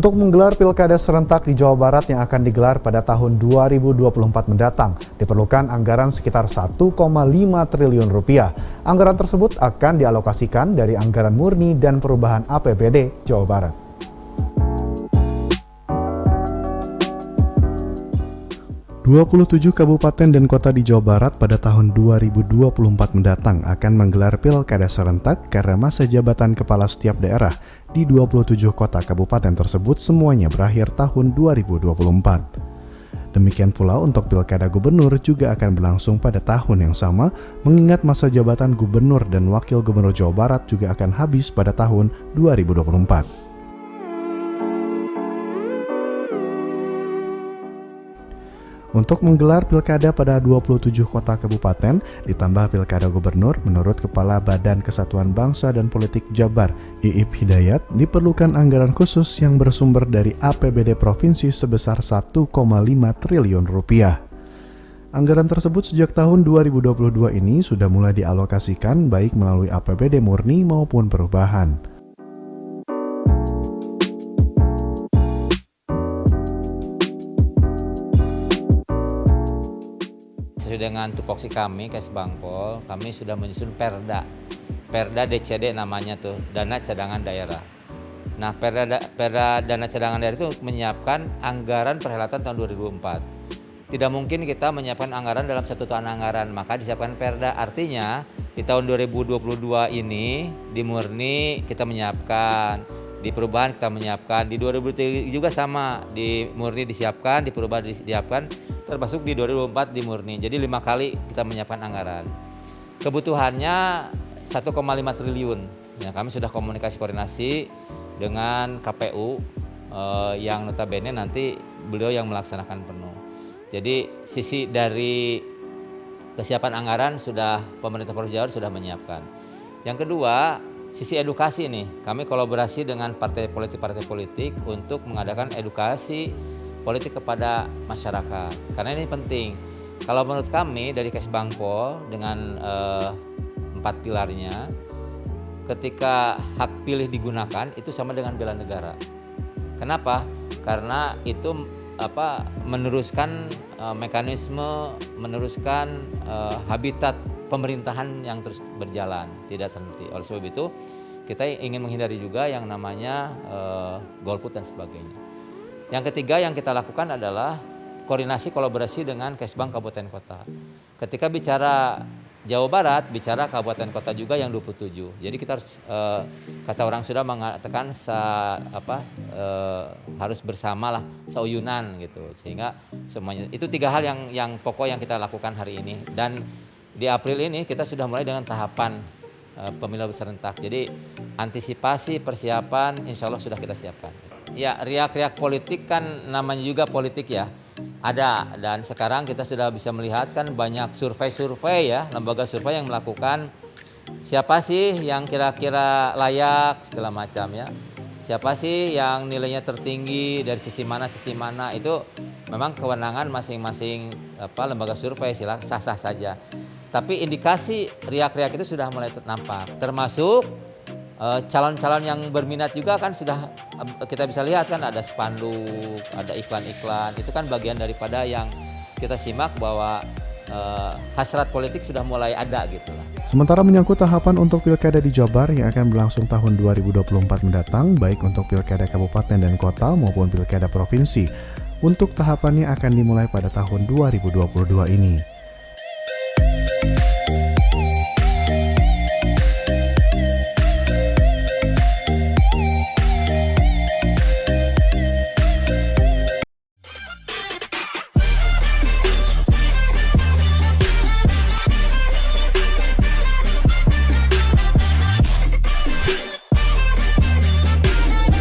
Untuk menggelar pilkada serentak di Jawa Barat yang akan digelar pada tahun 2024 mendatang, diperlukan anggaran sekitar 1,5 triliun rupiah. Anggaran tersebut akan dialokasikan dari anggaran murni dan perubahan APBD Jawa Barat. 27 kabupaten dan kota di Jawa Barat pada tahun 2024 mendatang akan menggelar pilkada serentak karena masa jabatan kepala setiap daerah di 27 kota kabupaten tersebut semuanya berakhir tahun 2024. Demikian pula untuk pilkada gubernur juga akan berlangsung pada tahun yang sama, mengingat masa jabatan gubernur dan wakil gubernur Jawa Barat juga akan habis pada tahun 2024. Untuk menggelar pilkada pada 27 kota kabupaten, ditambah pilkada gubernur, menurut Kepala Badan Kesatuan Bangsa dan Politik Jabar, Iip Hidayat, diperlukan anggaran khusus yang bersumber dari APBD Provinsi sebesar 1,5 triliun rupiah. Anggaran tersebut sejak tahun 2022 ini sudah mulai dialokasikan baik melalui APBD murni maupun perubahan. Sesuai dengan tupoksi kami, Kesbangpol, kami sudah menyusun Perda DCD namanya tuh, Dana Cadangan Daerah. Nah, Perda Dana Cadangan Daerah itu menyiapkan anggaran perhelatan tahun 2024. Tidak mungkin kita menyiapkan anggaran dalam satu tahun anggaran, maka disiapkan Perda. Artinya, di tahun 2022 ini, di murni kita menyiapkan, di perubahan kita menyiapkan, di 2023 juga sama, di murni disiapkan, di perubahan disiapkan, termasuk di 2024 di murni. Jadi 5 kali kita menyiapkan anggaran. Kebutuhannya 1,5 triliun. Ya, kami sudah koordinasi dengan KPU yang notabene nanti beliau yang melaksanakan penuh. Jadi sisi dari kesiapan anggaran sudah pemerintah Provinsi Jawa Barat sudah menyiapkan. Yang kedua, sisi edukasi nih. Kami kolaborasi dengan partai politik untuk mengadakan edukasi politik kepada masyarakat, karena ini penting. Kalau menurut kami dari Kesbangpol dengan 4 pilarnya, ketika hak pilih digunakan itu sama dengan bela negara. Kenapa? Karena itu meneruskan mekanisme, meneruskan habitat pemerintahan yang terus berjalan, tidak terhenti. Oleh sebab itu kita ingin menghindari juga yang namanya golput dan sebagainya. Yang ketiga yang kita lakukan adalah koordinasi kolaborasi dengan Kesbang Kabupaten Kota. Ketika bicara Jawa Barat, bicara kabupaten kota juga yang 27. Jadi kita harus kata orang sudah mengatakan harus bersamalah, seuyunan gitu. Sehingga semuanya itu 3 hal yang pokok yang kita lakukan hari ini. Dan di April ini kita sudah mulai dengan tahapan pemilu serentak. Jadi antisipasi persiapan insya Allah sudah kita siapkan. Ya, riak-riak politik kan namanya juga politik ya. Ada, dan sekarang kita sudah bisa melihat kan banyak survei ya, lembaga survei yang melakukan siapa sih yang kira-kira layak segala macam ya. Siapa sih yang nilainya tertinggi dari sisi mana itu memang kewenangan masing-masing lembaga survei, sah-sah saja. Tapi indikasi riak-riak itu sudah mulai nampak, termasuk calon-calon yang berminat juga kan sudah kita bisa lihat kan ada spanduk, ada iklan-iklan, itu kan bagian daripada yang kita simak bahwa hasrat politik sudah mulai ada gitu lah. Sementara menyangkut tahapan untuk pilkada di Jabar yang akan berlangsung tahun 2024 mendatang, baik untuk pilkada kabupaten dan kota maupun pilkada provinsi, untuk tahapannya akan dimulai pada tahun 2022 ini.